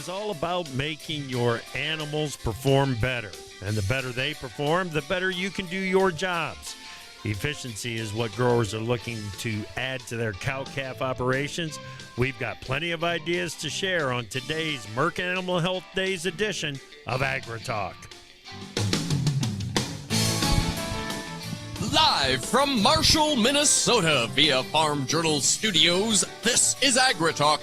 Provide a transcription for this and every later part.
is all about making your animals perform better. And the better they perform, the better you can do your jobs. Efficiency is what growers are looking to add to their cow-calf operations. We've got plenty of ideas to share on today's Merck Animal Health Days edition of AgriTalk. Live from Marshall, Minnesota via Farm Journal Studios, this is AgriTalk.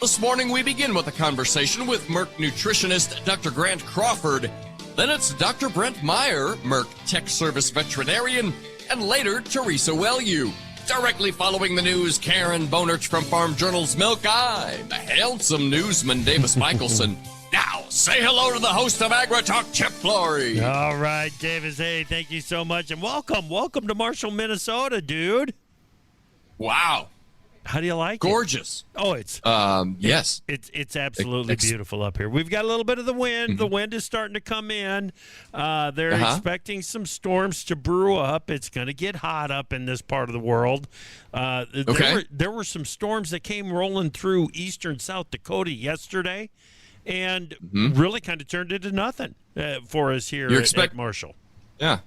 This morning we begin with a conversation with Merck nutritionist Dr. Grant Crawford. Then it's Dr. Brent Meyer, Merck Tech Service veterinarian, and later Teresa Wellew. Directly following the news, Karen Bonert from Farm Journal's Milk Eye, the handsome newsman Davis Michelson. Now, say hello to the host of AgriTalk, Chip Flory. All right, Davis. Hey, thank you so much, and welcome. Welcome to Marshall, Minnesota, dude. Wow. How do you like Gorgeous. it? Oh, it's yes. It's absolutely beautiful up here. We've got a little bit of the wind. Mm-hmm. The wind is starting to come in. They're expecting some storms to brew up. It's going to get hot up in this part of the world. There were some storms that came rolling through eastern South Dakota yesterday, and really kind of turned into nothing for us here at Marshall. Yeah.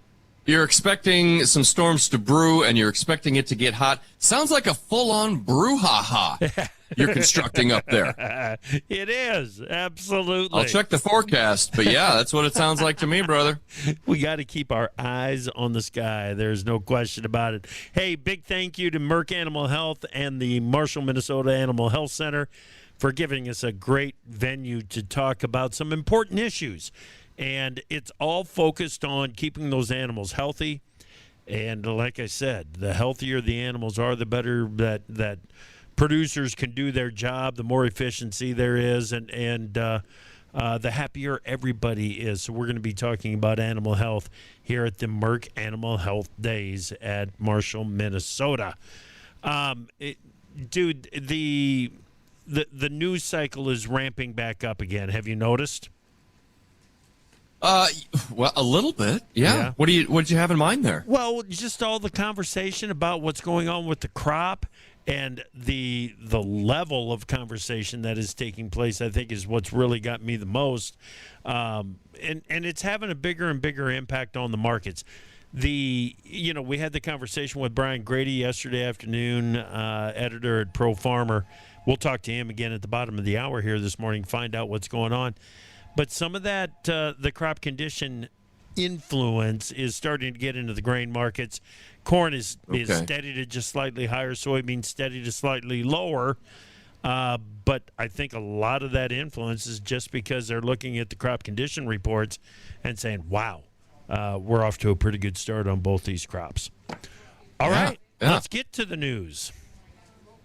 You're expecting some storms to brew, and you're expecting it to get hot. Sounds like a full-on brouhaha you're constructing up there. It is, absolutely. I'll check the forecast, but yeah, that's what it sounds like to me, brother. We got to keep our eyes on the sky. There's no question about it. Hey, big thank you to Merck Animal Health and the Marshall, Minnesota Animal Health Center for giving us a great venue to talk about some important issues. And it's all focused on keeping those animals healthy. And like I said, the healthier the animals are, the better that producers can do their job, the more efficiency there is, and the happier everybody is. So we're going to be talking about animal health here at the Merck Animal Health Days at Marshall, Minnesota. Dude, the news cycle is ramping back up again. Have you noticed? Well, a little bit, yeah. What did you have in mind there? Well, just all the conversation about what's going on with the crop and the level of conversation that is taking place, I think, is what's really got me the most. And it's having a bigger and bigger impact on the markets. We had the conversation with Brian Grady yesterday afternoon, editor at Pro Farmer. We'll talk to him again at the bottom of the hour here this morning, find out what's going on. But some of that, the crop condition influence is starting to get into the grain markets. Corn is steady to just slightly higher, soybeans steady to slightly lower. But I think a lot of that influence is just because they're looking at the crop condition reports and saying, wow, we're off to a pretty good start on both these crops. All right, let's get to the news.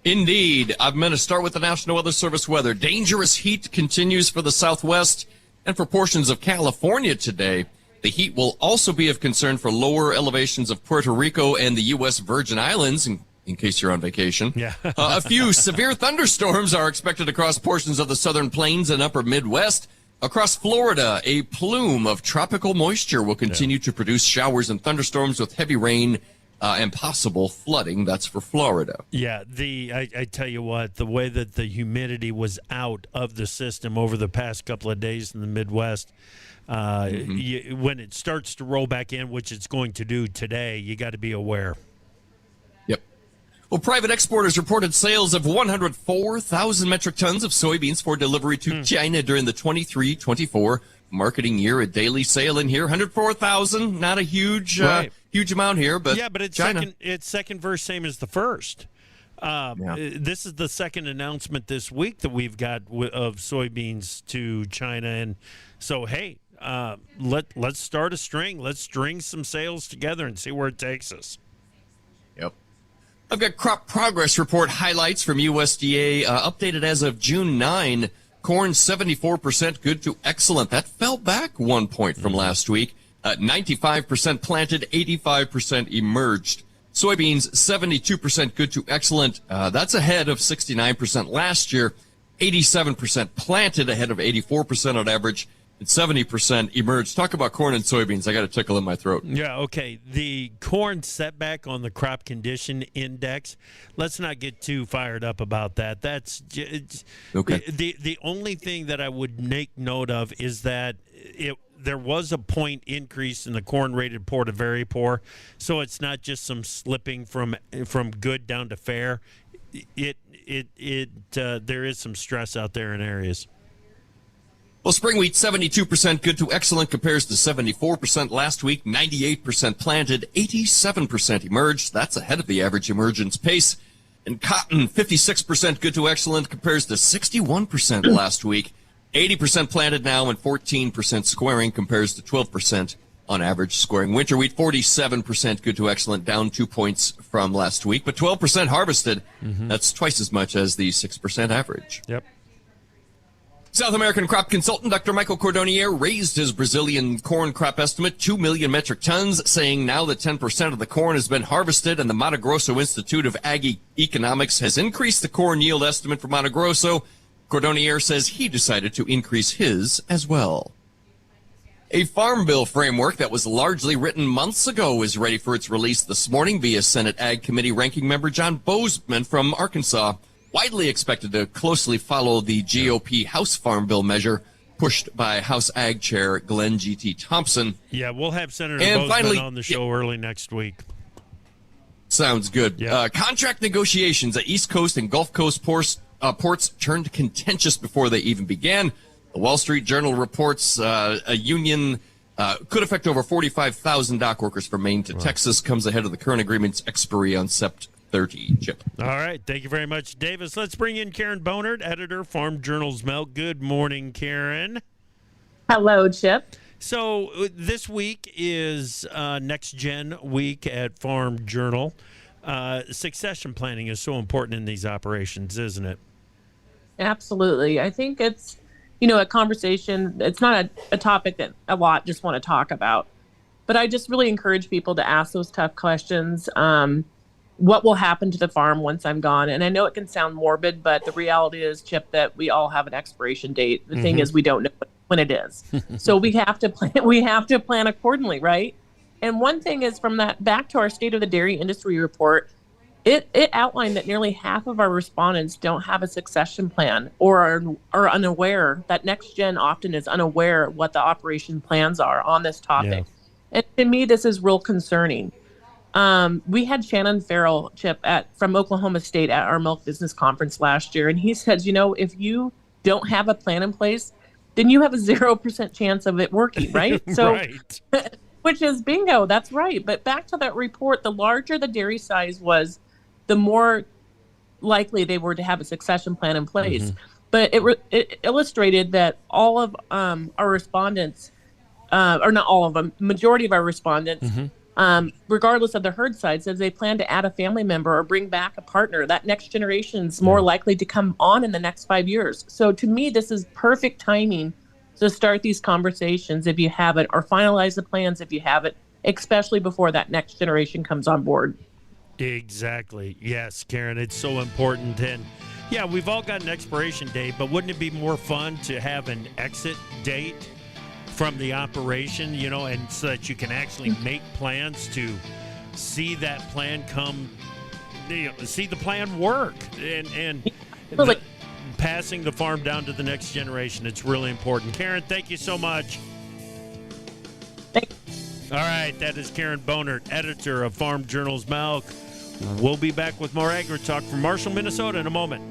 Indeed. I'm going to start with the National Weather Service weather. Dangerous heat continues for the Southwest and for portions of California today. The heat will also be of concern for lower elevations of Puerto Rico and the U.S. Virgin Islands, in case you're on vacation. Yeah. A few severe thunderstorms are expected across portions of the southern plains and upper Midwest. Across Florida, a plume of tropical moisture will continue to produce showers and thunderstorms with heavy rain and possible flooding. That's for Florida. Yeah, I tell you what, the way that the humidity was out of the system over the past couple of days in the Midwest, when it starts to roll back in, which it's going to do today, you got to be aware. Yep. Well, private exporters reported sales of 104,000 metric tons of soybeans for delivery to China during the 23-24 marketing year. A daily sale in here, 104,000, not a huge amount here, but it's China. It's second verse, same as the first. This is the second announcement this week that we've got of soybeans to China, and so hey, let's start a string. Let's string some sales together and see where it takes us. Yep. I've got crop progress report highlights from USDA updated as of June 9. Corn 74% good to excellent. That fell back 1 point from last week. 95% planted, 85% emerged. Soybeans 72% good to excellent. That's ahead of 69% last year. 87% planted, ahead of 84% on average. and 70% emerged. Talk about corn and soybeans. I got a tickle in my throat. Yeah, okay. The corn setback on the crop condition index, let's not get too fired up about that. That's Okay. The only thing that I would make note of is that there was a point increase in the corn rated poor to very poor, so it's not just some slipping from good down to fair. There is some stress out there in areas. Well, spring wheat, 72% good to excellent compares to 74% last week, 98% planted, 87% emerged. That's ahead of the average emergence pace. And cotton, 56% good to excellent compares to 61% last week, 80% planted now, and 14% squaring compares to 12% on average squaring. Winter wheat, 47% good to excellent, down 2 points from last week, but 12% harvested. That's twice as much as the 6% average. Yep. South American crop consultant Dr. Michael Cordonnier raised his Brazilian corn crop estimate 2 million metric tons, saying now that 10% of the corn has been harvested, and the Mato Grosso Institute of Ag Economics has increased the corn yield estimate for Mato Grosso. Cordonnier says he decided to increase his as well. A farm bill framework that was largely written months ago is ready for its release this morning via Senate Ag Committee Ranking Member John Bozeman from Arkansas. Widely expected to closely follow the GOP House Farm Bill measure pushed by House Ag Chair Glenn G.T. Thompson. Yeah, we'll have Senator Bozeman on the show early next week. Sounds good. Yeah. Contract negotiations at East Coast and Gulf Coast ports turned contentious before they even began. The Wall Street Journal reports a union could affect over 45,000 dock workers from Maine to Texas, comes ahead of the current agreement's expiry on Sept. 30, Chip. All right. Thank you very much, Davis. Let's bring in Karen Bonert, editor, Farm Journal's Milk. Good morning, Karen. Hello, Chip. So this week is Next Gen Week at Farm Journal. Succession planning is so important in these operations, isn't it? Absolutely. I think it's, a conversation. It's not a topic that a lot just want to talk about. But I just really encourage people to ask those tough questions. What will happen to the farm once I'm gone? And I know it can sound morbid, but the reality is, Chip, that we all have an expiration date. The thing is, we don't know when it is. So we have to plan. We have to plan accordingly, right? And one thing is, from that back to our State of the Dairy Industry report, it outlined that nearly half of our respondents don't have a succession plan or are unaware. That Next Gen often is unaware what the operation plans are on this topic. Yeah. And to me, this is real concerning. We had Shannon Farrell, Chip, from Oklahoma State at our Milk Business Conference last year, and he says, if you don't have a plan in place, then you have a 0% chance of it working, right? So, right. Which is bingo, that's right. But back to that report, the larger the dairy size was, the more likely they were to have a succession plan in place. But it illustrated that all of our respondents, or not all of them, majority of our respondents, regardless of the herd size, says they plan to add a family member or bring back a partner. That next generation is more likely to come on in the next 5 years. So to me, this is perfect timing to start these conversations if you haven't, or finalize the plans if you haven't, especially before that next generation comes on board. Exactly. Yes, Karen, it's so important. And yeah, we've all got an expiration date, but wouldn't it be more fun to have an exit date from the operation, and so that you can actually make plans to see that plan see the plan work, and passing the farm down to the next generation. It's really important. Karen, thank you so much. Thanks. All right, that is Karen Bonert, editor of Farm Journal's Milk. We'll be back with more AgriTalk from Marshall, Minnesota in a moment.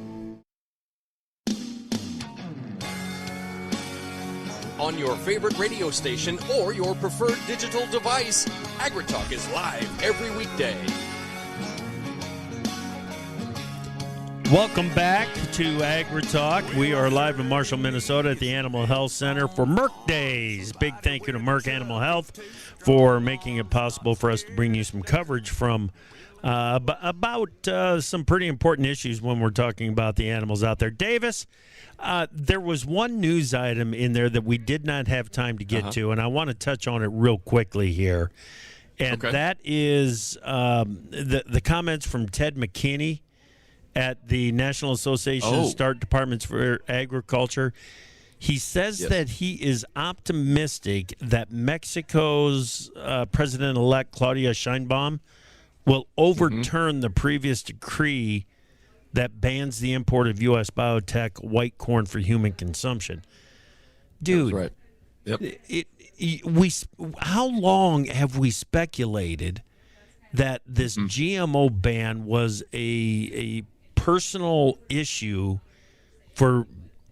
On your favorite radio station or your preferred digital device, AgriTalk is live every weekday. Welcome back to AgriTalk. We are live in Marshall, Minnesota at the Animal Health Center for Merck Days. Big thank you to Merck Animal Health for making it possible for us to bring you some coverage from about some pretty important issues when we're talking about the animals out there. Davis, there was one news item in there that we did not have time to get to, and I want to touch on it real quickly here. And that is the comments from Ted McKinney at the National Association of State Departments for Agriculture. He says Yes. that he is optimistic that Mexico's President-elect Claudia Sheinbaum will overturn the previous decree that bans the import of U.S. biotech white corn for human consumption. Dude, That's right. Yep. how long have we speculated that this GMO ban was a personal issue for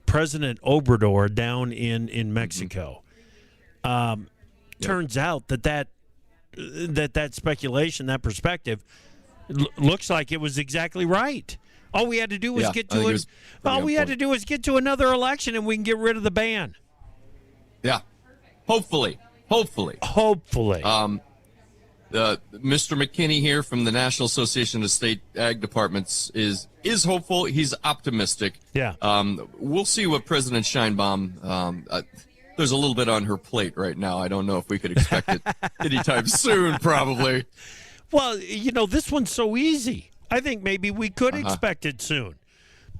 President Obrador down in Mexico? Turns out that speculation, that perspective, looks like it was exactly right. All we had to do was get to it. All we had to do was get to another election, and we can get rid of the ban. Yeah. Hopefully. Mr. McKinney here from the National Association of State Ag Departments is hopeful. He's optimistic. Yeah. We'll see what President Sheinbaum. There's a little bit on her plate right now. I don't know if we could expect it anytime soon. Probably. Well, this one's so easy. I think maybe we could expect it soon.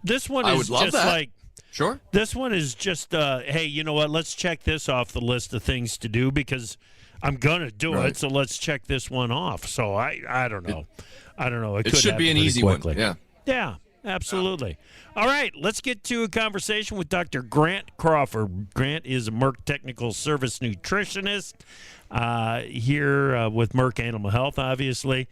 This one is just like. Sure. This one is just, hey, you know what? Let's check this off the list of things to do because I'm going to do it, so let's check this one off. So I don't know. It should be an easy quickly. one. Yeah. Yeah, absolutely. All right, let's get to a conversation with Dr. Grant Crawford. Grant is a Merck Technical Service nutritionist here with Merck Animal Health, obviously.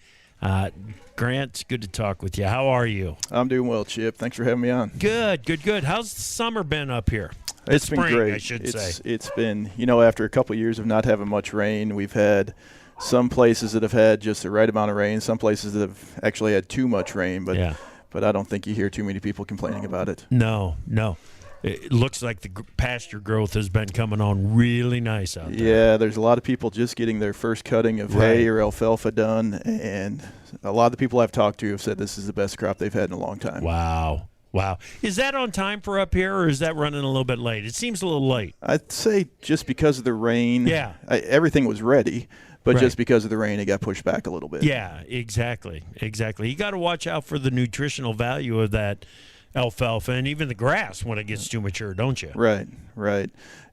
Grant, it's good to talk with you. How are you? I'm doing well, Chip. Thanks for having me on. Good. How's the summer been up here? It's been great. I should say. It's been, after a couple of years of not having much rain, we've had some places that have had just the right amount of rain, some places that have actually had too much rain, but I don't think you hear too many people complaining about it. No. It looks like the pasture growth has been coming on really nice out there. Yeah, there's a lot of people just getting their first cutting of hay or alfalfa done, and a lot of the people I've talked to have said this is the best crop they've had in a long time. Wow. Is that on time for up here, or is that running a little bit late? It seems a little late. I'd say just because of the rain, everything was ready, but just because of the rain, it got pushed back a little bit. Yeah, exactly. You got to watch out for the nutritional value of that alfalfa and even the grass when it gets too mature, don't you? Right.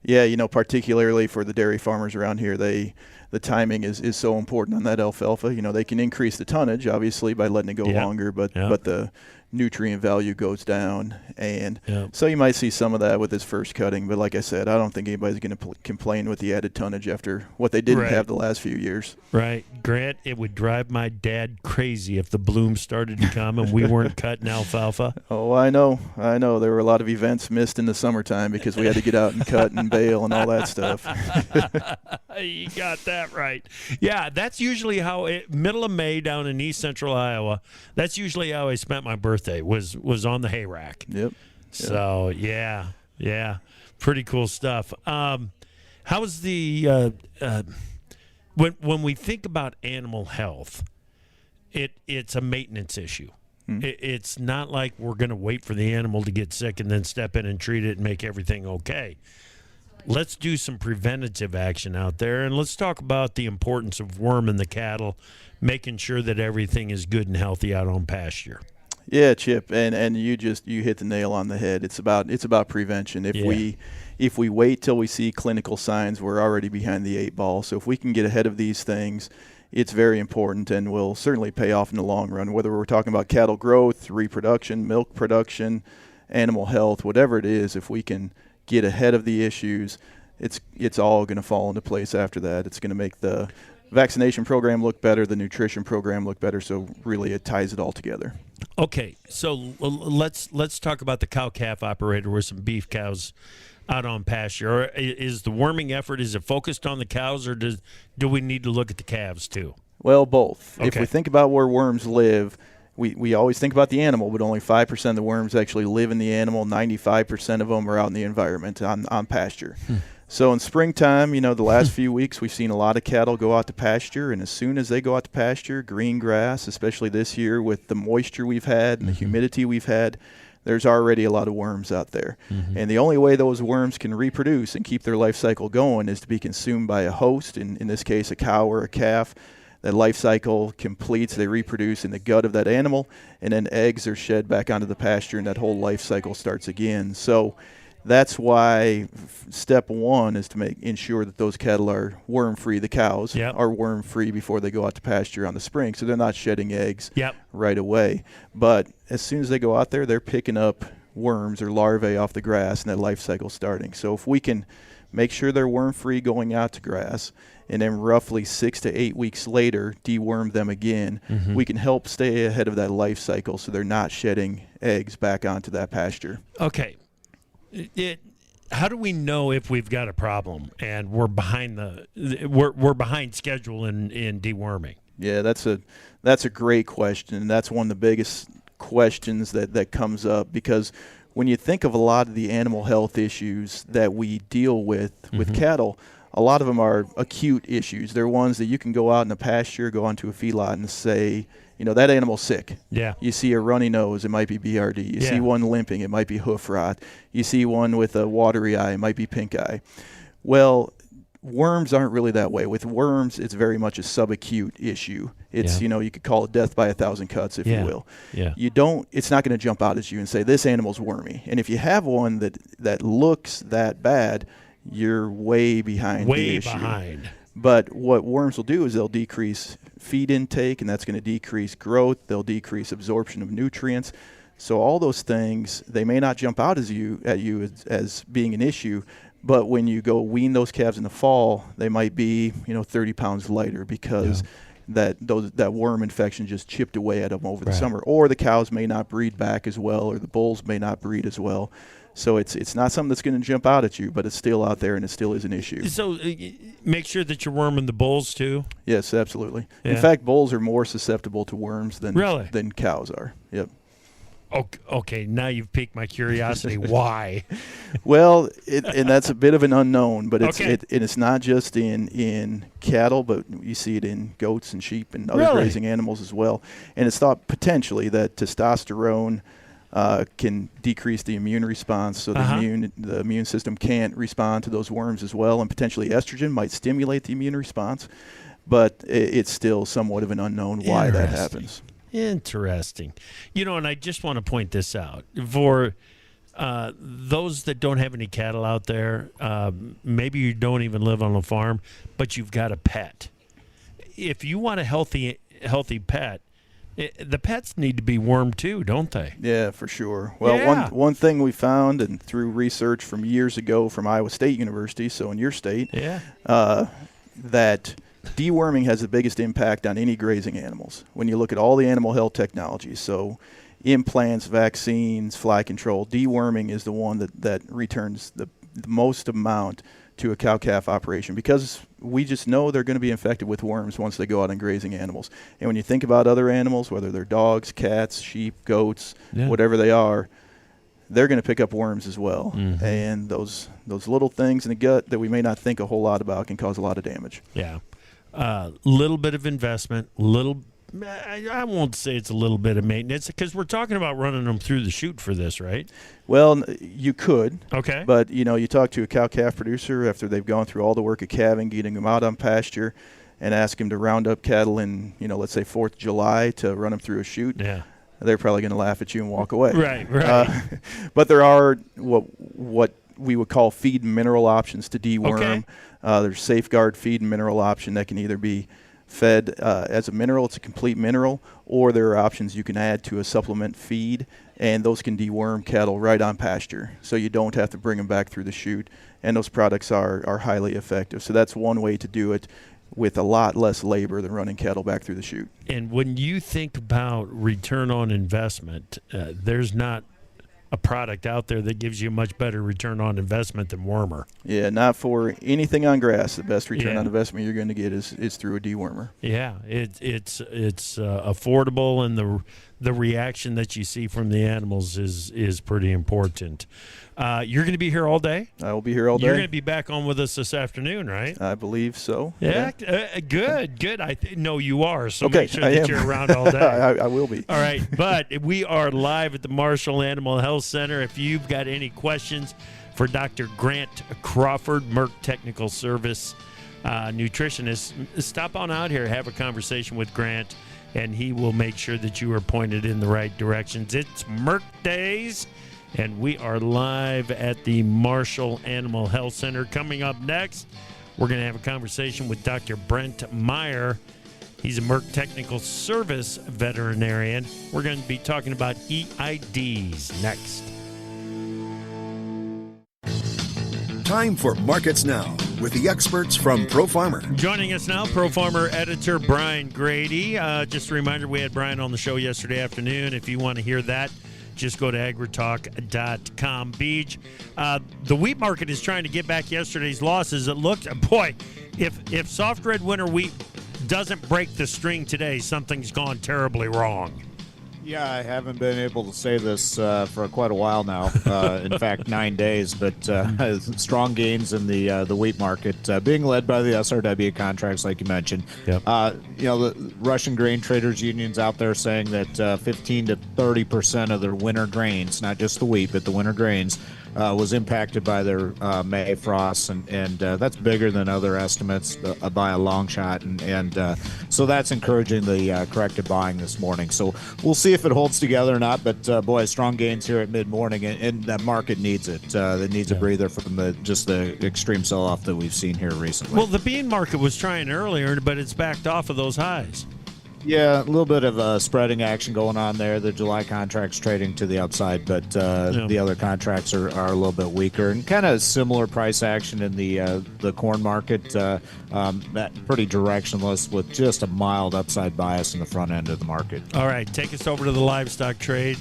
Yeah, particularly for the dairy farmers around here, the timing is so important on that alfalfa. They can increase the tonnage, obviously, by letting it go longer, but the nutrient value goes down. And so you might see some of that with this first cutting. But like I said, I don't think anybody's going to complain with the added tonnage after what they didn't have the last few years. Right. Grant, it would drive my dad crazy if the blooms started to come and we weren't cutting alfalfa. Oh, I know. There were a lot of events missed in the summertime because we had to get out and cut and bale and all that stuff. You got that right. Yeah, that's usually how middle of May down in east central Iowa, that's usually how I spent my birthday was on the hay rack. Yep. So, yeah. Pretty cool stuff. How's the when we think about animal health, it's a maintenance issue. It's not like we're going to wait for the animal to get sick and then step in and treat it and make everything okay. Let's do some preventative action out there, and let's talk about the importance of worming the cattle, making sure that everything is good and healthy out on pasture. Yeah, Chip, and you hit the nail on the head. It's about prevention. If we wait till we see clinical signs, we're already behind the eight ball. So if we can get ahead of these things, it's very important and will certainly pay off in the long run. Whether we're talking about cattle growth, reproduction, milk production, animal health, whatever it is, if we can get ahead of the issues, it's all going to fall into place after that. It's going to make the vaccination program look better, the nutrition program look better. So really, it ties it all together. Okay, so let's talk about the cow-calf operator with some beef cows out on pasture. Or is the worming effort, is it focused on the cows, or do we need to look at the calves too? Well, both. Okay. If we think about where worms live, we always think about the animal, but only 5% of the worms actually live in the animal. 95% of them are out in the environment on pasture. So in springtime, the last few weeks, we've seen a lot of cattle go out to pasture, and as soon as they go out to pasture, green grass, especially this year with the moisture we've had and the humidity we've had, there's already a lot of worms out there. And the only way those worms can reproduce and keep their life cycle going is to be consumed by a host, in this case a cow or a calf. That life cycle completes, they reproduce in the gut of that animal, and then eggs are shed back onto the pasture, and that whole life cycle starts again. So That's why step one is to ensure that those cattle are worm-free. The cows Yep. are worm-free before they go out to pasture on the spring, so they're not shedding eggs Yep. right away. But as soon as they go out there, they're picking up worms or larvae off the grass, and that life cycle starting. So if we can make sure they're worm-free going out to grass, and then roughly 6 to 8 weeks later deworm them again, we can help stay ahead of that life cycle so they're not shedding eggs back onto that pasture. Okay. How do we know if we've got a problem and we're behind we're behind schedule in deworming? Yeah, that's a great question, and that's one of the biggest questions that comes up, because when you think of a lot of the animal health issues that we deal with cattle, a lot of them are acute issues. They're ones that you can go out in a pasture, go onto a feedlot and say, that animal's sick. Yeah. You see a runny nose, it might be BRD. You see one limping, it might be hoof rot. You see one with a watery eye, it might be pink eye. Well, worms aren't really that way. With worms, it's very much a subacute issue. It's, you could call it death by 1,000 cuts, if you will. Yeah. It's not going to jump out at you and say, this animal's wormy. And if you have one that looks that bad, you're way behind the issue. Behind. But what worms will do is they'll decrease feed intake, and that's going to decrease growth. They'll decrease absorption of nutrients. So all those things, they may not jump out at you as being an issue, but when you go wean those calves in the fall, they might be 30 pounds lighter because that worm infection just chipped away at them over the summer. Or the cows may not breed back as well, or the bulls may not breed as well. So it's not something that's going to jump out at you, but it's still out there and it still is an issue. So make sure that you're worming the bulls too? Yes, absolutely. Yeah. In fact, bulls are more susceptible to worms than cows are. Yep. Okay, now you've piqued my curiosity. Why? Well, and that's a bit of an unknown, but it's not just in cattle, but you see it in goats and sheep and other grazing animals as well. And it's thought potentially that testosterone can decrease the immune response, so the immune system can't respond to those worms as well, and potentially estrogen might stimulate the immune response, but it's still somewhat of an unknown why that happens. Interesting. And I just want to point this out for those that don't have any cattle out there. Maybe you don't even live on a farm, but you've got a pet. If you want a healthy pet, the pets need to be wormed too, don't they? Yeah, for sure. Well, one thing we found, and through research from years ago from Iowa State University, so in your state, that deworming has the biggest impact on any grazing animals. When you look at all the animal health technologies, so implants, vaccines, fly control, deworming is the one that returns the most amount to a cow-calf operation, because we just know they're going to be infected with worms once they go out on grazing animals. And when you think about other animals, whether they're dogs, cats, sheep, goats, whatever they are, they're going to pick up worms as well. And those little things in the gut that we may not think a whole lot about can cause a lot of damage. Yeah. Little bit of investment, I won't say it's a little bit of maintenance, because we're talking about running them through the chute for this, right? Well, you could. Okay. But, you talk to a cow-calf producer after they've gone through all the work of calving, getting them out on pasture, and ask them to round up cattle in, let's say 4th of July to run them through a chute. Yeah. They're probably going to laugh at you and walk away. Right. But there are what we would call feed and mineral options to deworm. Okay. There's safeguard feed and mineral option that can either be fed as a mineral, it's a complete mineral, or there are options you can add to a supplement feed, and those can deworm cattle right on pasture, so you don't have to bring them back through the chute, and those products are highly effective. So that's one way to do it with a lot less labor than running cattle back through the chute. And when you think about return on investment, there's not a product out there that gives you a much better return on investment than wormer. Yeah, not for anything on grass. The best return on investment you're going to get is through a dewormer. Yeah, it's affordable, and the reaction that you see from the animals is pretty important. You're going to be here all day? I will be here all day. You're going to be back on with us this afternoon, right? I believe so. Yeah. Good. I know you are, so okay, make sure that you're around all day. I will be. All right, but we are live at the Marshall Animal Health Center. If you've got any questions for Dr. Grant Crawford, Merck Technical Service nutritionist, stop on out here, have a conversation with Grant, and he will make sure that you are pointed in the right directions. It's Merck Days, And we are live at the Marshall Animal Health Center. Coming up next, we're going to have a conversation with Dr. Brent Meyer. He's a Merck Technical Service veterinarian. We're going to be talking about EIDs next. Time for Markets Now with the experts from Pro Farmer. Joining us now, Pro Farmer editor Brian Grady. Just a reminder, we had Brian on the show yesterday afternoon. If you want to hear that, just go to agritalk.com. Beach. The wheat market is trying to get back yesterday's losses. It looked, boy, if soft red winter wheat doesn't break the string today, something's gone terribly wrong. Yeah, I haven't been able to say this for quite a while now. In fact, 9 days. But strong gains in the wheat market, being led by the SRW contracts, like you mentioned. Yep. The Russian grain traders unions out there saying that 15 to 30% of their winter grains, not just the wheat, but the winter grains, was impacted by their May frosts, and that's bigger than other estimates by a long shot, and so that's encouraging the corrective buying this morning. So we'll see if it holds together or not, but boy, strong gains here at mid-morning, and that market needs it. It needs a breather from the extreme sell-off that we've seen here recently. Well, the bean market was trying earlier, but it's backed off of those highs. Yeah, a little bit of spreading action going on there. The July contract's trading to the upside, but the other contracts are a little bit weaker, and kind of similar price action in the corn market. Pretty directionless with just a mild upside bias in the front end of the market. All right, take us over to the livestock trade.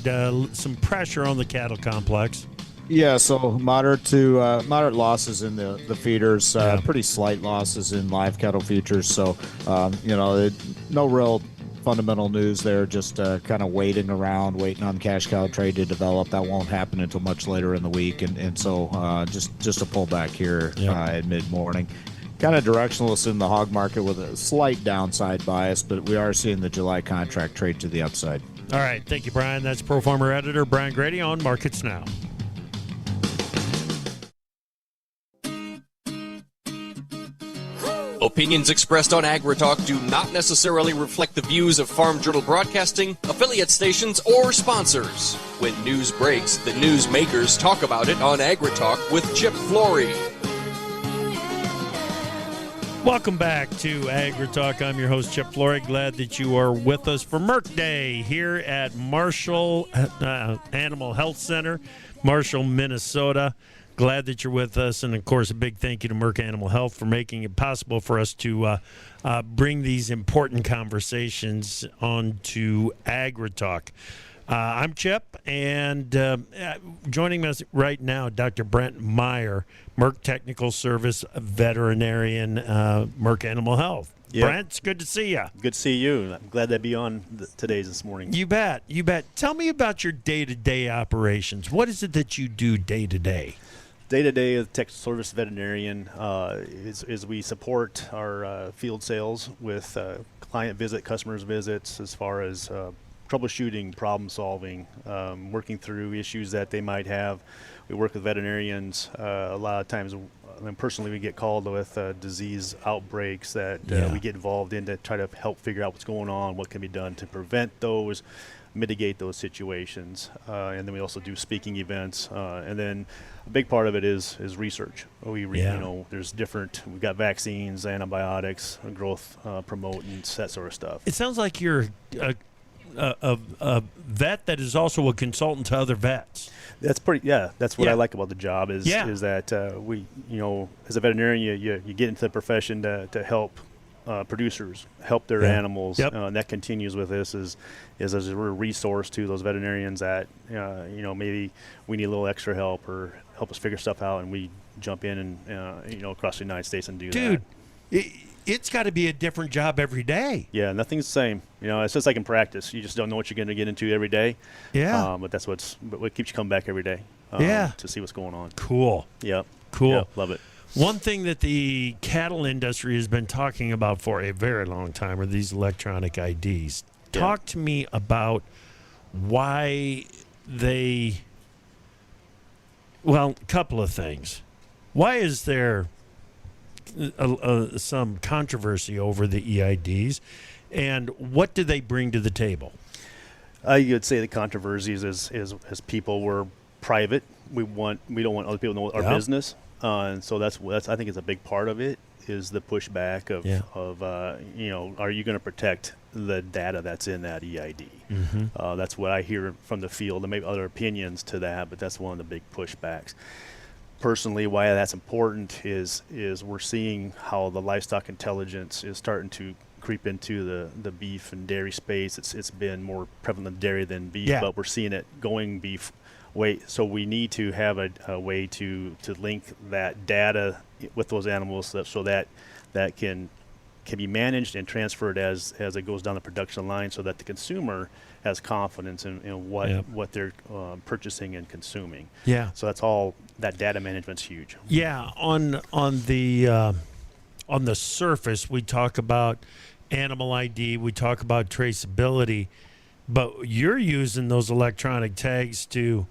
Some pressure on the cattle complex. Yeah, so moderate losses in the feeders, pretty slight losses in live cattle futures. So, no real fundamental news there, just kind of waiting on cash cow trade to develop. That won't happen until much later in the week, and so just a pullback here at mid-morning. Kind of directionless in the hog market with a slight downside bias, but we are seeing the July contract trade to the upside. All right, thank you, Brian. That's Pro Farmer editor Brian Grady on Markets Now. Opinions expressed on AgriTalk do not necessarily reflect the views of Farm Journal Broadcasting, affiliate stations, or sponsors. When news breaks, the news makers talk about it on AgriTalk with Chip Flory. Welcome back to AgriTalk. I'm your host, Chip Flory. Glad that you are with us for Merck Day here at Marshall Animal Health Center, Marshall, Minnesota. Glad that you're with us, and of course a big thank you to Merck Animal Health for making it possible for us to bring these important conversations onto AgriTalk. I'm Chip, and joining us right now, Dr. Brent Meyer, Merck Technical Service veterinarian, Merck Animal Health. Yep. Brent, it's good to see you. Good to see you. I'm glad to be on today's this morning. You bet. You bet. Tell me about your day-to-day operations. What is it that you do day-to-day? Day-to-day as Technical Service veterinarian is we support our field sales with client visit, customers visits, as far as troubleshooting, problem solving, working through issues that they might have. We work with veterinarians. A lot of times, personally, we get called with disease outbreaks that we get involved in to try to help figure out what's going on, what can be done to prevent those, mitigate those situations. And then we also do speaking events. And then a big part of it is research. There's we've got vaccines, antibiotics, growth promotants, that sort of stuff. It sounds like you're a vet that is also a consultant to other vets. That's that's what I like about the job is that we, as a veterinarian, you get into the profession to help producers help their animals. And that continues with this is as a resource to those veterinarians that maybe we need a little extra help or help us figure stuff out, and we jump in and across the United States and do that. Dude, it's got to be a different job every day. Yeah, nothing's the same. It's just like in practice. You just don't know what you're going to get into every day. Yeah. But that's what keeps you coming back every day. To see what's going on. Cool. Yep. Cool. Yep, love it. One thing that the cattle industry has been talking about for a very long time are these electronic IDs. Yeah. Talk to me about why a couple of things. Why is there some controversy over the EIDs, and what do they bring to the table? You would say the controversies is people were private. We don't want other people to know our business, and so that's I think is a big part of it, is the pushback of are you going to protect the data that's in that EID? That's what I hear from the field. There may be other opinions to that, but that's one of the big pushbacks. Personally, why that's important is we're seeing how the livestock intelligence is starting to creep into the beef and dairy space. It's been more prevalent in dairy than beef, but we're seeing it going beef way. So we need to have a way to link that data with those animals so that can be managed and transferred as it goes down the production line, so that the consumer has confidence in what they're purchasing and consuming. Yeah. So that's all. That data management's huge. Yeah. On the surface, we talk about animal ID, we talk about traceability, but you're using those electronic tags to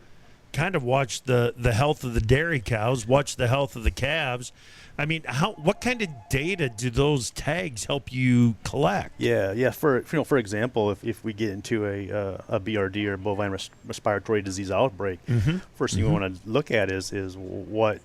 kind of watch the health of the dairy cows, watch the health of the calves. I mean, what kind of data do those tags help you collect? Yeah. For example, if we get into a BRD or bovine respiratory disease outbreak, first thing we want to look at is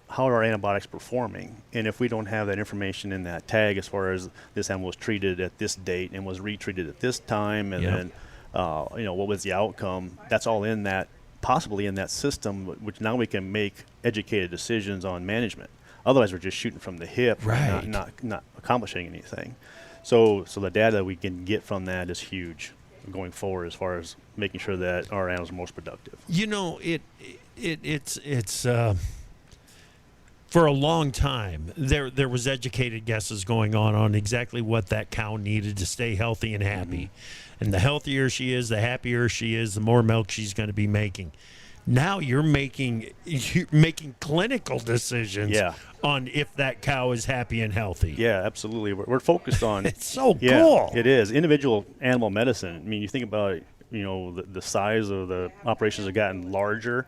how are antibiotics performing, and if we don't have that information in that tag, as far as this animal was treated at this date and was retreated at this time, and then what was the outcome? That's all in that, possibly in that system, which now we can make educated decisions on management. Otherwise, we're just shooting from the hip, right, and not accomplishing anything. So the data we can get from that is huge going forward, as far as making sure that our animals are most productive. It's for a long time there was educated guesses going on exactly what that cow needed to stay healthy and happy, and the healthier she is, the happier she is, the more milk she's going to be making. Now you're making clinical decisions on if that cow is happy and healthy. Yeah, absolutely. We're focused on it's so cool. It is individual animal medicine. I mean, you think about it, the size of the operations have gotten larger,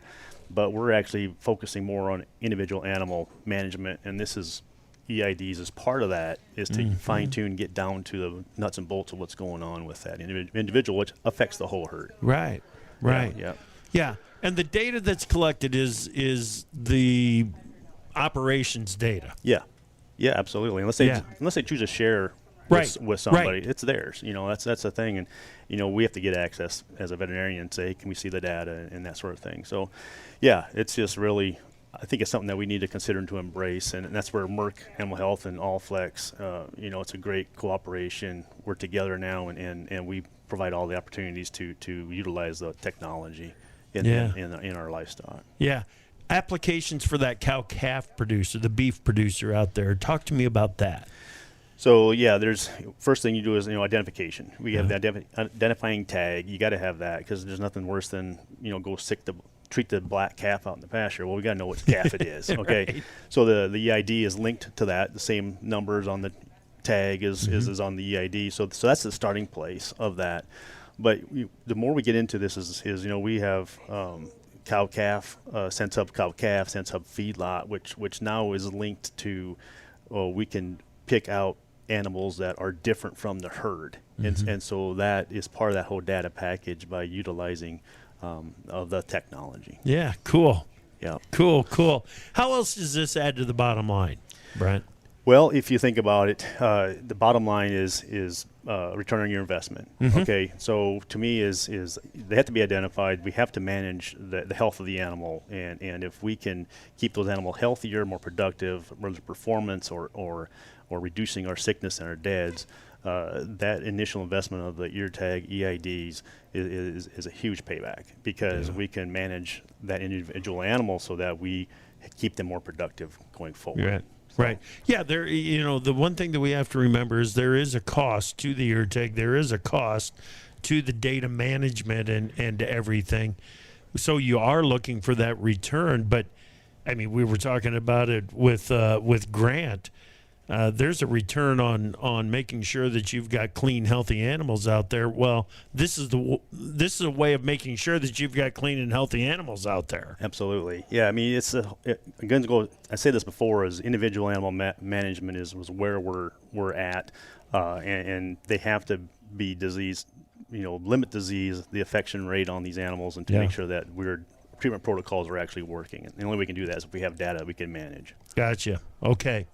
but we're actually focusing more on individual animal management, and this is EIDs as part of that, is to fine tune, get down to the nuts and bolts of what's going on with that individual, which affects the whole herd. Right. Yeah. And the data that's collected is the operations data. Yeah, absolutely. Unless they choose to share with somebody, it's theirs. That's the thing, and we have to get access as a veterinarian and say, can we see the data and that sort of thing. So, yeah, it's just really, I think it's something that we need to consider and to embrace, and that's where Merck Animal Health and Allflex, it's a great cooperation. We're together now, and we provide all the opportunities to utilize the technology in our livestock. Yeah. Applications for that cow-calf producer, the beef producer out there. Talk to me about that. So, there's first thing you do is identification. We have the identifying tag. You got to have that, because there's nothing worse than treat the black calf out in the pasture. Well, we got to know which calf it is. Okay, right. So the EID is linked to that. The same numbers on the tag is on the EID. So that's the starting place of that. But the more we get into this is we have cow-calf, sense hub cow-calf, sense hub feedlot, which now is linked to, we can pick out animals that are different from the herd. And so that is part of that whole data package by utilizing of the technology. Yeah, cool. Yeah. Cool. How else does this add to the bottom line, Brent? Well, if you think about it, the bottom line is return on your investment. Okay, so to me is they have to be identified. We have to manage the health of the animal, and if we can keep those animals healthier, more productive, whether performance or reducing our sickness and our deads, that initial investment of the ear tag EIDs is a huge payback, because we can manage that individual animal so that we keep them more productive going forward. Right. Right. Yeah, the one thing that we have to remember is there is a cost to the ear tag. There is a cost to the data management and everything. So you are looking for that return. But, I mean, we were talking about it with Grant. There's a return on making sure that you've got clean, healthy animals out there. Well, this is a way of making sure that you've got clean and healthy animals out there. Absolutely. Yeah, I mean, I say this before, is individual animal management was where we're at, and they have to be disease, limit disease, the affection rate on these animals, and to make sure that we're treatment protocols are actually working. And the only way we can do that is if we have data we can manage. Gotcha. Okay.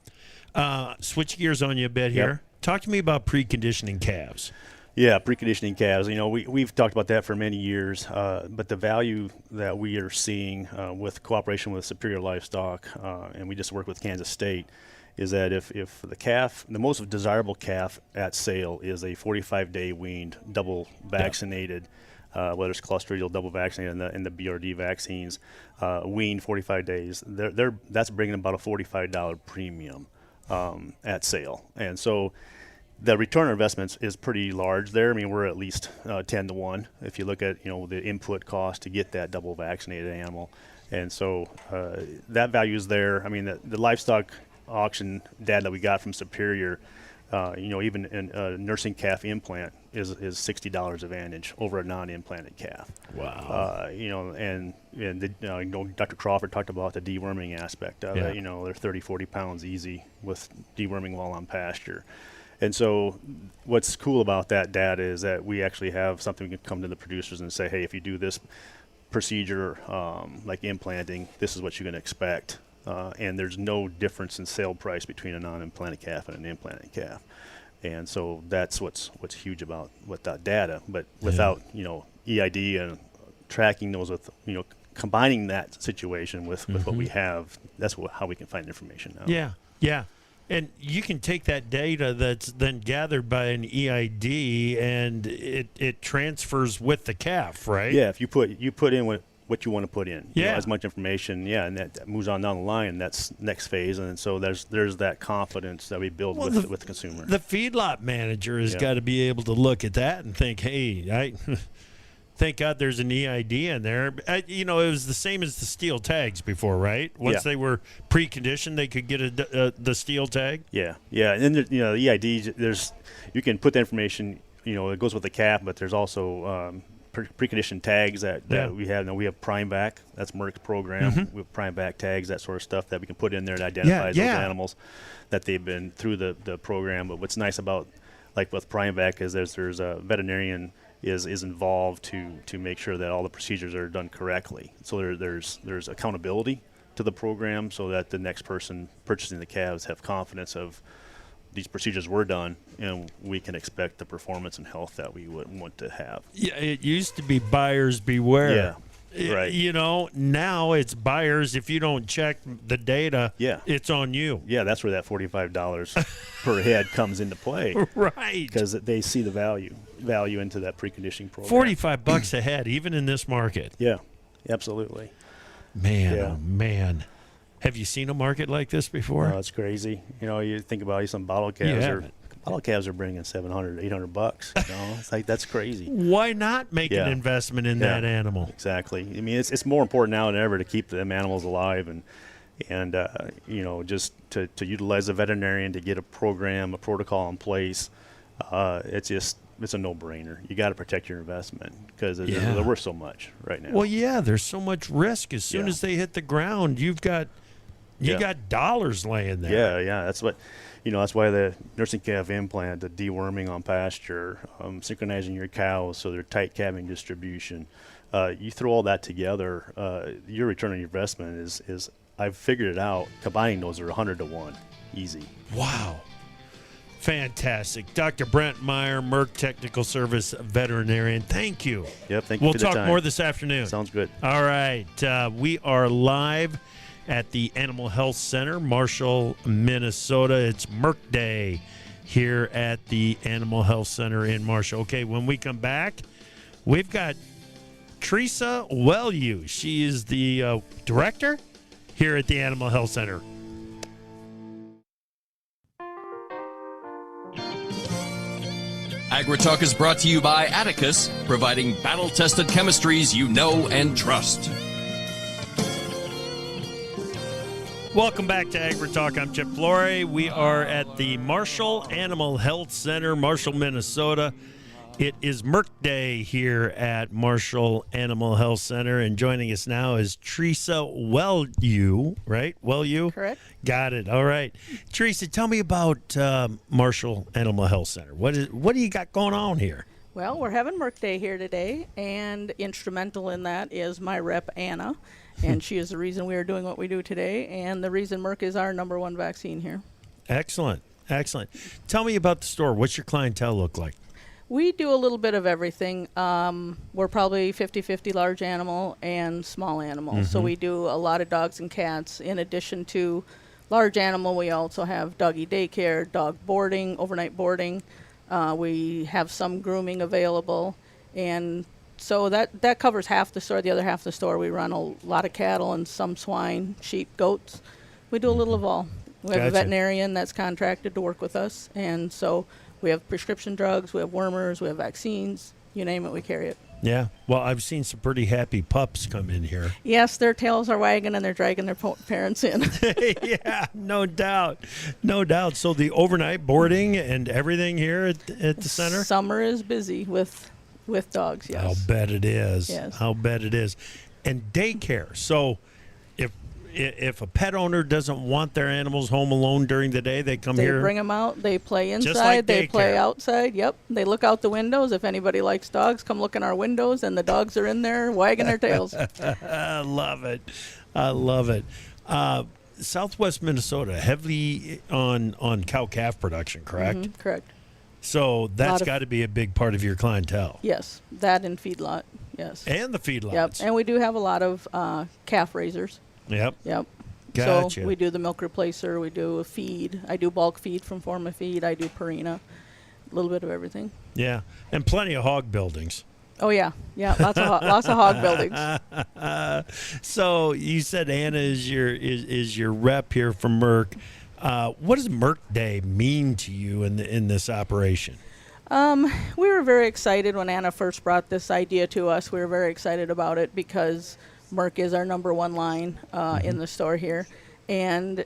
Switch gears on you a bit here. Yep. Talk to me about preconditioning calves. Yeah, preconditioning calves. We've talked about that for many years, but the value that we are seeing with cooperation with Superior Livestock, and we just work with Kansas State, is that if the calf, the most desirable calf at sale is a 45-day weaned, double vaccinated, whether it's Clostridial double vaccinated and the BRD vaccines, weaned 45 days, that's bringing about a $45 premium at sale. And so the return on investments is pretty large there. I mean, we're at least 10 to 1 if you look at the input cost to get that double vaccinated animal, and so that value is there. I mean, the livestock auction data that we got from Superior, even a nursing calf implant is $60 advantage over a non-implanted calf. Wow. Dr. Crawford talked about the deworming aspect of Yeah. it. They're 30, 40 pounds easy with deworming while on pasture. And so what's cool about that data is that we actually have something we can come to the producers and say, hey, if you do this procedure, like implanting, this is what you're going to expect. And there's no difference in sale price between a non-implanted calf and an implanted calf. And so that's what's huge about with that data. But without, EID and tracking those with, combining that situation with what we have, that's how we can find information now. Yeah, yeah. And you can take that data that's then gathered by an EID and it transfers with the calf, right? Yeah, if you put in what you want to put in, Yeah. as much information, and that moves on down the line. That's next phase, and so there's that confidence that we build with the consumer. The feedlot manager has Yeah. got to be able to look at that and think, hey, thank God there's an EID in there. It was the same as the steel tags before, right? Once they were preconditioned, they could get the steel tag. Yeah, and then the EID, you can put the information, it goes with the calf, but there's also preconditioned tags that we have. Now we have Prime Vac, that's Merck's program. We have Prime Vac tags, that sort of stuff that we can put in there to identify those animals that they've been through the program. But what's nice about, like with Prime Vac, is there's a veterinarian is involved to make sure that all the procedures are done correctly. So there's accountability to the program, so that the next person purchasing the calves have confidence of these procedures were done, and we can expect the performance and health that we would want to have. Yeah, it used to be buyers beware. Yeah, right. Now it's buyers. If you don't check the data, it's on you. Yeah, that's where that $45 per head comes into play. Right. Because they see the value into that preconditioning program. $45 a head, even in this market. Yeah, absolutely. Man, Yeah. oh man. Have you seen a market like this before? It's crazy. You think about some bottle calves are bringing $700, $800. It's like, that's crazy. Why not make an investment in that animal? Exactly. I mean, it's more important now than ever to keep them animals alive and just to utilize a veterinarian to get a protocol in place. It's a no-brainer. You got to protect your investment because they're worth so much right now. Well, yeah, there's so much risk. As soon as they hit the ground, you got dollars laying there. Yeah. That's what, that's why the nursing calf implant, the deworming on pasture, synchronizing your cows so they're tight calving distribution. You throw all that together, your return on your investment is I've figured it out. Combining those are 100 to 1, easy. Wow. Fantastic. Dr. Brent Meyer, Merck Technical Service Veterinarian. Thank you. Yep, thank you for the time. We'll talk more this afternoon. Sounds good. All right. We are live at the Animal Health Center, Marshall, Minnesota. It's Merck Day here at the Animal Health Center in Marshall. Okay, when we come back, we've got Teresa Wellew. She is the director here at the Animal Health Center. AgriTalk is brought to you by Atticus, providing battle-tested chemistries you know and trust. Welcome back to AgriTalk. I'm Chip Flory. We are at the Marshall Animal Health Center, Marshall, Minnesota. It is Merck Day here at Marshall Animal Health Center, and joining us now is Teresa Wellew, right? Wellew? Correct. Got it. All right. Teresa, tell me about Marshall Animal Health Center. What do you got going on here? Well, we're having Merck Day here today, and instrumental in that is my rep, Anna, and she is the reason we are doing what we do today, and the reason Merck is our #1 vaccine here. Excellent. Excellent. Tell me about the store. What's your clientele look like? We do a little bit of everything. We're probably 50-50 large animal and small animal, so we do a lot of dogs and cats. In addition to large animal, we also have doggy daycare, dog boarding, overnight boarding. We have some grooming available, and so that covers half the store. The other half of the store, we run a lot of cattle and some swine, sheep, goats. We do a little of all. We have a veterinarian that's contracted to work with us, and so we have prescription drugs, we have wormers, we have vaccines, you name it, we carry it. Yeah. Well, I've seen some pretty happy pups come in here. Yes, their tails are wagging and they're dragging their parents in. Yeah, no doubt. No doubt. So the overnight boarding and everything here at the center? Summer is busy with dogs, yes. I'll bet it is. Yes. I'll bet it is. And daycare. So if a pet owner doesn't want their animals home alone during the day, they come They here. bring them out. They play inside. Just like they play daycare. outside. Yep. They look out the windows. If anybody likes dogs, come look in our windows, and the dogs are in there wagging their tails. I love it. I love it. Southwest Minnesota, heavily on cow-calf production, correct? Mhm, correct. So that's of- got to be a big part of your clientele. Yes. That and feedlot. Yes. And the feedlots. Yep. And we do have a lot of calf raisers. Yep. Yep. Gotcha. So we do the milk replacer. We do a feed. I do bulk feed from Forma Feed. I do Purina. A little bit of everything. Yeah. And plenty of hog buildings. Oh yeah, yeah. Lots of hog buildings. So you said Anna is your rep here from Merck. What does Merck Day mean to you in this operation? We were very excited when Anna first brought this idea to us. We were very excited about it because Merck is our #1 line in the store here. And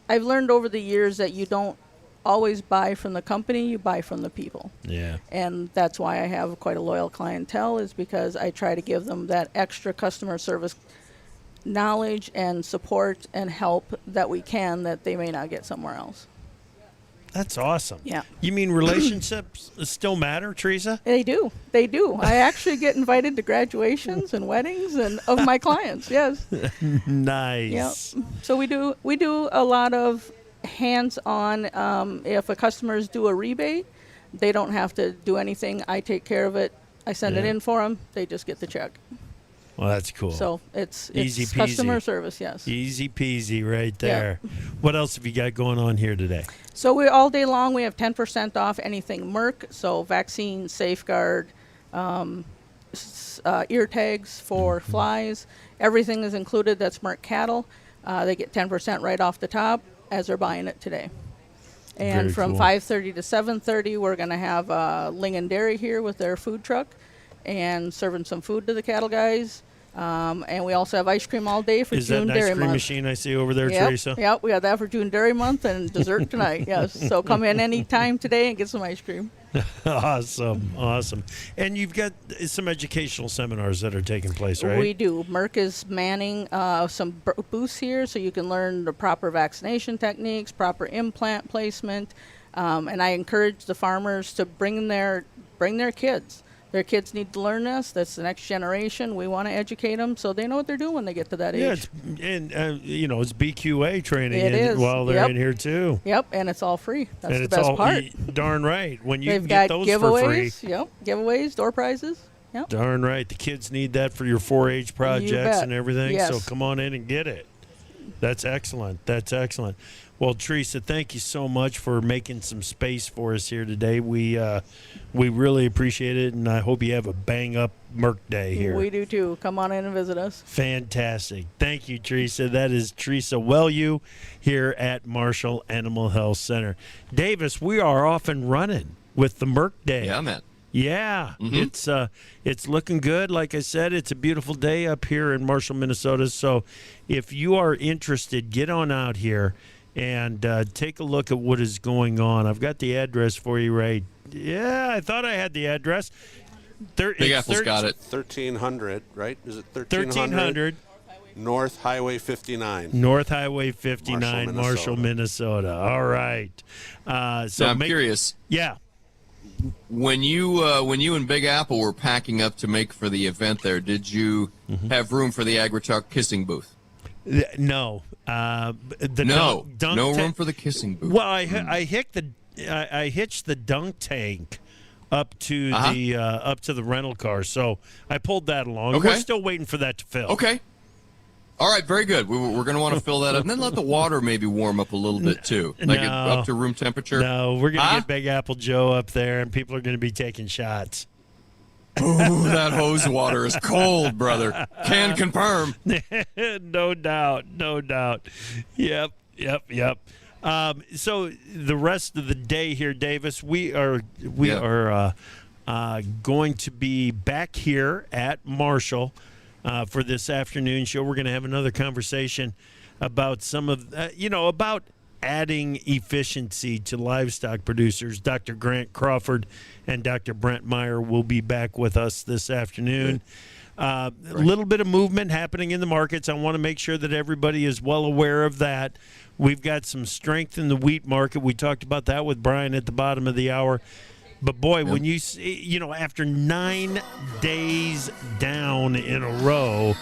I've learned over the years that you don't always buy from the company, you buy from the people. Yeah. And that's why I have quite a loyal clientele, is because I try to give them that extra customer service knowledge and support and help that we can that they may not get somewhere else. That's awesome. Yeah. You mean relationships still matter, Teresa? They do. They do. I actually get invited to graduations and weddings and of my clients. Yes. Nice. Yep. So we do a lot of hands-on. If a customer's due a rebate, they don't have to do anything. I take care of it. I send it Yeah. in for them. They just get the check. Well, that's cool. So it's Easy peasy. customer service. Yes. Easy peasy right there. What else have you got going on here today? So we all day long we have 10% off anything Merck. So vaccine, Safeguard, ear tags for flies. Everything is included. That's Merck cattle. They get 10% right off the top as they're buying it today. And Very from cool. 5:30 to 7:30, we're going to have Ling and Dairy here with their food truck and serving some food to the cattle guys. And we also have ice cream all day for Is that June an ice Dairy cream Month. machine I see over there, Yep, Teresa? Yep, we got that for June Dairy Month and dessert tonight. Yes, so come in any time today and get some ice cream. Awesome. And you've got some educational seminars that are taking place, right? We do. Merck is manning some booths here so you can learn the proper vaccination techniques, proper implant placement, and I encourage the farmers to bring their kids. Their kids need to learn this. That's the next generation. We want to educate them so they know what they're doing when they get to that Yeah, age. it's BQA training It is. while they're Yep. in here too. Yep, and it's all free. That's And the it's best all part. darn right. When you They've can got get those for free. giveaways. Yep, giveaways, door prizes. Yep. Darn right. The kids need that for your 4-H projects bet. and everything. Yes. So come on in and get it. That's excellent. That's excellent. Well, Teresa, thank you so much for making some space for us here today. We really appreciate it, and I hope you have a bang-up Merck Day here. We do too. Come on in and visit us. Fantastic. Thank you, Teresa. That is Teresa Wellew here at Marshall Animal Health Center. Davis, we are off and running with the Merck Day. Yeah, man. Yeah, it's looking good. Like I said, it's a beautiful day up here in Marshall, Minnesota. So if you are interested, get on out here and take a look at what is going on. I've got the address for you right. Yeah, I thought I had the address. Big Apple's got it. 1300, right? Is it 1300? 1300 North Highway 59. North Highway 59, Marshall, Marshall, Minnesota. All right. So Now, I'm curious. Yeah. When you and Big Apple were packing up to make for the event there, did you have room for the AgriTalk kissing booth? No. No room for the kissing booth. Well, I hitched the dunk tank up to the rental car, so I pulled that along. Okay. We're still waiting for that to fill. Okay. All right, very good. We're going to want to fill that up, and then let the water maybe warm up a little bit too, like up to room temperature. No, we're going to get Big Apple Joe up there, and people are going to be taking shots. Ooh, that hose water is cold, brother. Can confirm. No doubt. Yep. So the rest of the day here, Davis, we are going to be back here at Marshall for this afternoon show. We're going to have another conversation about some of about adding efficiency to livestock producers. Dr. Grant Crawford and Dr. Brent Meyer will be back with us this afternoon. A little bit of movement happening in the markets. I want to make sure that everybody is well aware of that. We've got some strength in the wheat market. We talked about that with Brian at the bottom of the hour. But, boy, when you see, after 9 days down in a row,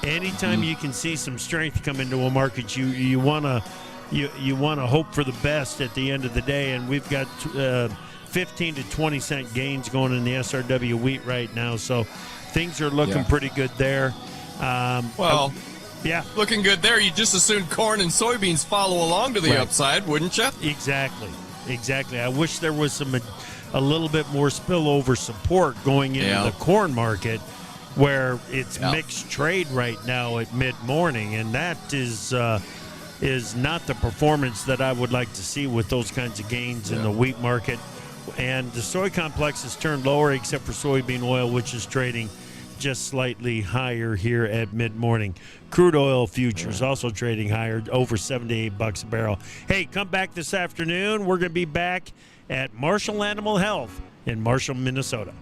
anytime you can see some strength come into a market, you want to hope for the best at the end of the day. And we've got 15 to 20 cent gains going in the SRW wheat right now. So things are looking pretty good there. Looking good there. You just assumed corn and soybeans follow along to the upside, wouldn't you? Exactly. I wish there was a little bit more spillover support going into the corn market, where it's mixed trade right now at mid-morning, and that is not the performance that I would like to see with those kinds of gains in the wheat market. And the soy complex has turned lower except for soybean oil, which is trading just slightly higher here at mid-morning. Crude oil futures also trading higher, over $7 to $8 a barrel. Hey, come back this afternoon. We're going to be back at Marshall Animal Health in Marshall, Minnesota.